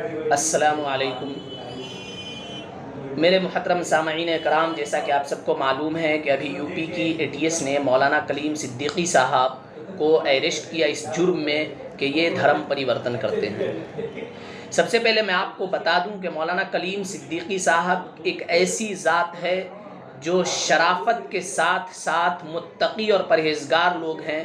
السلام علیکم میرے محترم سامعین کرام، جیسا کہ آپ سب کو معلوم ہے کہ ابھی یو پی کی اے ٹی ایس نے مولانا کلیم صدیقی صاحب کو اریسٹ کیا اس جرم میں کہ یہ دھرم پریورتن کرتے ہیں۔ سب سے پہلے میں آپ کو بتا دوں کہ مولانا کلیم صدیقی صاحب ایک ایسی ذات ہے جو شرافت کے ساتھ ساتھ متقی اور پرہیزگار لوگ ہیں،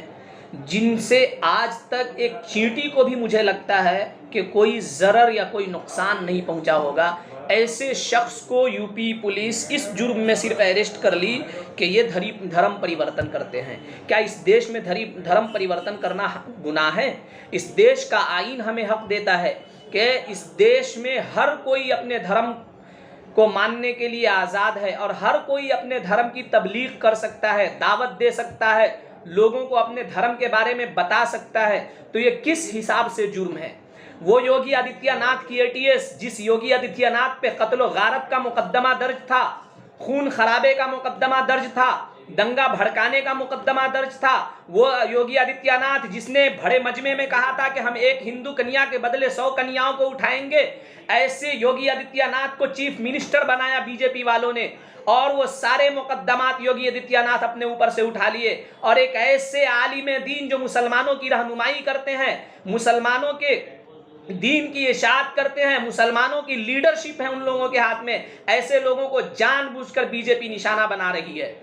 جن سے آج تک ایک چینٹی کو بھی مجھے لگتا ہے کہ کوئی ضرر یا کوئی نقصان نہیں پہنچا ہوگا۔ ایسے شخص کو یو پی پولیس اس جرم میں صرف اریسٹ کر لی کہ یہ دھرم پریورتن کرتے ہیں۔ کیا اس دیش میں دھرم پریورتن کرنا گناہ ہے؟ اس دیش کا آئین ہمیں حق دیتا ہے کہ اس دیش میں ہر کوئی اپنے دھرم کو ماننے کے لیے آزاد ہے اور ہر کوئی اپنے دھرم کی تبلیغ کر سکتا ہے، دعوت دے سکتا ہے، لوگوں کو اپنے دھرم کے بارے میں بتا سکتا ہے۔ تو یہ کس حساب سے جرم ہے؟ وہ یوگی آدتیہ ناتھ کی اے ٹی ایس، جس یوگی آدتیہ ناتھ پہ قتل و غارت کا مقدمہ درج تھا، خون خرابے کا مقدمہ درج تھا، دنگا بھڑکانے کا مقدمہ درج تھا، وہ یوگی آدتیہ ناتھ جس نے بڑے مجمع میں کہا تھا کہ ہم ایک ہندو کنیا کے بدلے 100 کنیاؤں کو اٹھائیں گے، ایسے یوگی آدتیہ ناتھ کو چیف منسٹر بنایا بی جے پی والوں نے، اور وہ سارے مقدمات یوگی آدتیہ ناتھ اپنے اوپر سے اٹھا لیے، اور ایک ایسے عالم دین جو مسلمانوں کی رہنمائی کرتے ہیں، مسلمانوں کے دین کی اشاعت کرتے ہیں، مسلمانوں کی لیڈرشپ ہے ان لوگوں کے ہاتھ میں، ایسے لوگوں کو جان بوجھ کر بی جے پی نشانہ بنا رہی ہے۔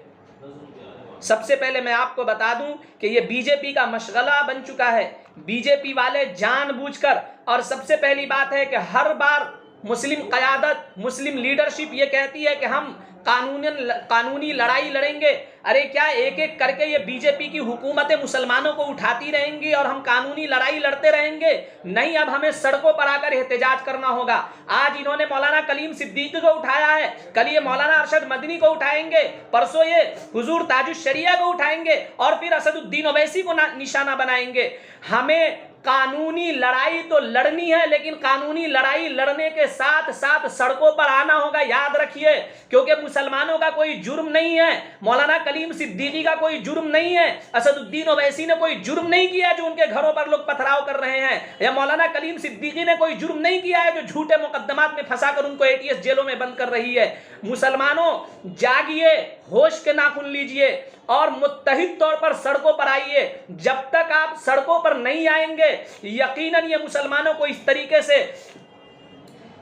سب سے پہلے میں آپ کو بتا دوں کہ یہ بی جے پی کا مشغلہ بن چکا ہے۔ بی جے پی والے جان بوجھ کر، اور سب سے پہلی بات ہے کہ ہر بار مسلم قیادت، مسلم لیڈرشپ یہ کہتی ہے کہ ہم قانونی لڑائی لڑیں گے۔ ارے کیا ایک ایک کر کے یہ بی جے پی کی حکومتیں مسلمانوں کو اٹھاتی رہیں گی اور ہم قانونی لڑائی لڑتے رہیں گے؟ نہیں، اب ہمیں سڑکوں پر آ کر احتجاج کرنا ہوگا۔ آج انہوں نے مولانا کلیم صدیقی کو اٹھایا ہے، کل یہ مولانا ارشد مدنی کو اٹھائیں گے، پرسوں یہ حضور تاج الشریعہ کو اٹھائیں گے، اور پھر اسد الدین اویسی کو نشانہ بنائیں گے۔ ہمیں قانونی لڑائی تو لڑنی ہے، لیکن قانونی لڑائی لڑنے کے ساتھ ساتھ سڑکوں پر آنا ہوگا، یاد رکھیے، کیونکہ مسلمانوں کا کوئی جرم نہیں ہے، مولانا کلیم صدیقی کا کوئی جرم نہیں ہے، اسد الدین اویسی نے کوئی جرم نہیں کیا جو ان کے گھروں پر لوگ پتھراؤ کر رہے ہیں، یا مولانا کلیم صدیقی نے کوئی جرم نہیں کیا ہے جو جھوٹے مقدمات میں پھنسا کر ان کو اے ٹی ایس جیلوں میں بند کر رہی ہے۔ مسلمانوں جاگیے، ہوش کے ناخن لیجئے اور متحد طور پر سڑکوں پر آئیے۔ جب تک آپ سڑکوں پر نہیں آئیں گے، یقیناً یہ مسلمانوں کو اس طریقے سے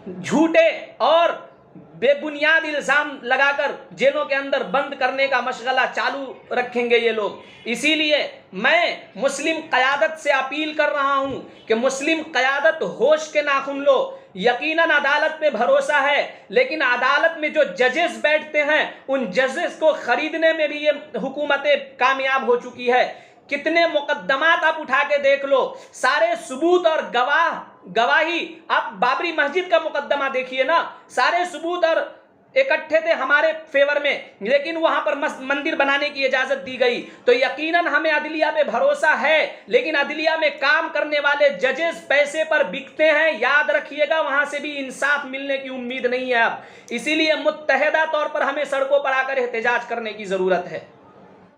جھوٹے اور بے بنیاد الزام لگا کر جیلوں کے اندر بند کرنے کا مشغلہ چالو رکھیں گے یہ لوگ۔ اسی لیے میں مسلم قیادت سے اپیل کر رہا ہوں کہ مسلم قیادت ہوش کے ناخن لو۔ یقیناً عدالت پہ بھروسہ ہے، لیکن عدالت میں جو ججز بیٹھتے ہیں ان ججز کو خریدنے میں بھی یہ حکومتیں کامیاب ہو چکی ہے۔ کتنے مقدمات آپ اٹھا کے دیکھ لو، سارے ثبوت اور گواہی، آپ بابری مسجد کا مقدمہ دیکھیے نا، سارے ثبوت اور اکٹھے تھے ہمارے فیور میں، لیکن وہاں پر مندر بنانے کی اجازت دی گئی۔ تو یقیناً ہمیں عدلیہ پہ بھروسہ ہے، لیکن عدلیہ میں کام کرنے والے ججز پیسے پر بکتے ہیں، یاد رکھیے گا، وہاں سے بھی انصاف ملنے کی امید نہیں ہے اب۔ اسی لیے متحدہ طور پر ہمیں سڑکوں پر آ کر احتجاج کرنے کی ضرورت ہے۔